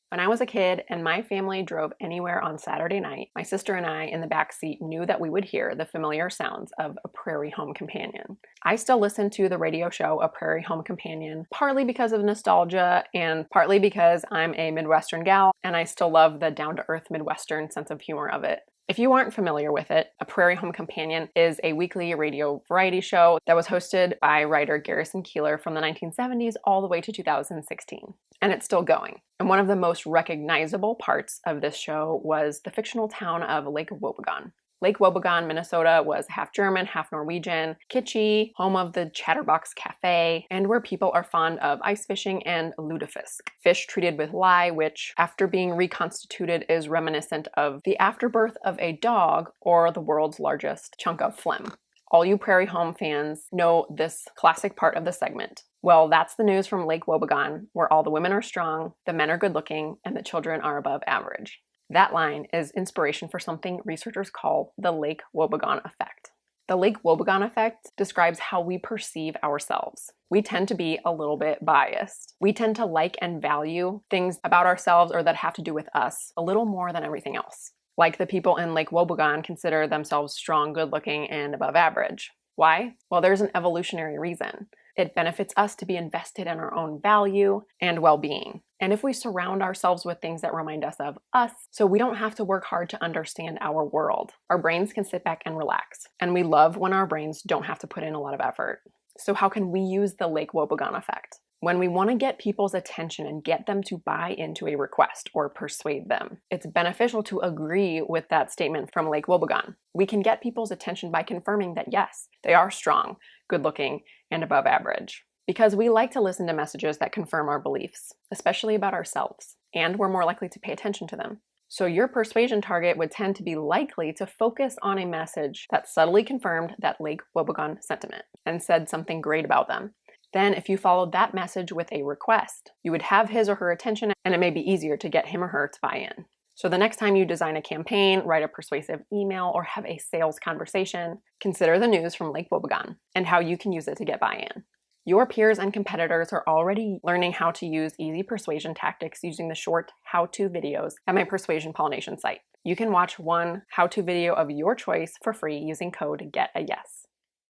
When I was a kid and my family drove anywhere on Saturday night, my sister and I in the back seat knew that we would hear the familiar sounds of a prairie home companion. I still listen to the radio show A Prairie Home Companion, partly because of nostalgia and partly because I'm a Midwestern gal and I still love the down-to-earth Midwestern sense of humor of it. If you aren't familiar with it, A Prairie Home Companion is a weekly radio variety show that was hosted by writer GARRISON from the 1970s all the way to 2016. And it's still going. And one of the most recognizable parts of this show was the fictional town of Lake Wobegon. Lake Wobegon, Minnesota was half German, half Norwegian, kitschy, home of the Chatterbox Cafe, and where people are fond of ice fishing and lutefisk, fish treated with lye, which, after being reconstituted, is reminiscent of the afterbirth of a dog or the world's largest chunk of phlegm. All you Prairie Home fans know this classic part of the segment. Well, that's the news from Lake Wobegon, where all the women are strong, the men are good looking, and the children are above average. That line is inspiration for something researchers call the Lake Wobegon Effect. The Lake Wobegon Effect describes how we perceive ourselves. We tend to be a little bit biased. We tend to like and value things about ourselves or that have to do with us a little more than everything else. Like the people in Lake Wobegon consider themselves strong, good-looking, and above average. Why? Well, there's an evolutionary reason. It benefits us to be invested in our own value and well-being. And if we surround ourselves with things that remind us of us, so we don't have to work hard to understand our world, our brains can sit back and relax. And we love when our brains don't have to put in a lot of effort. So how can we use the Lake Wobegon effect? When we want to get people's attention and get them to buy into a request or persuade them, it's beneficial to agree with that statement from Lake Wobegon. We can get people's attention by confirming that yes, they are strong, good-looking, and above average. Because we like to listen to messages that confirm our beliefs, especially about ourselves, and we're more likely to pay attention to them. So your persuasion target would tend to be likely to focus on a message that subtly confirmed that Lake Wobegon sentiment and said something great about them. Then if you followed that message with a request, you would have his or her attention and it may be easier to get him or her to buy in. So the next time you design a campaign, write a persuasive email, or have a sales conversation, consider the news from Lake Wobegon and how you can use it to get buy-in. Your peers and competitors are already learning how to use easy persuasion tactics using the short how-to videos at my Persuasion Pollination site. You can watch one how-to video of your choice for free using code GETAYES.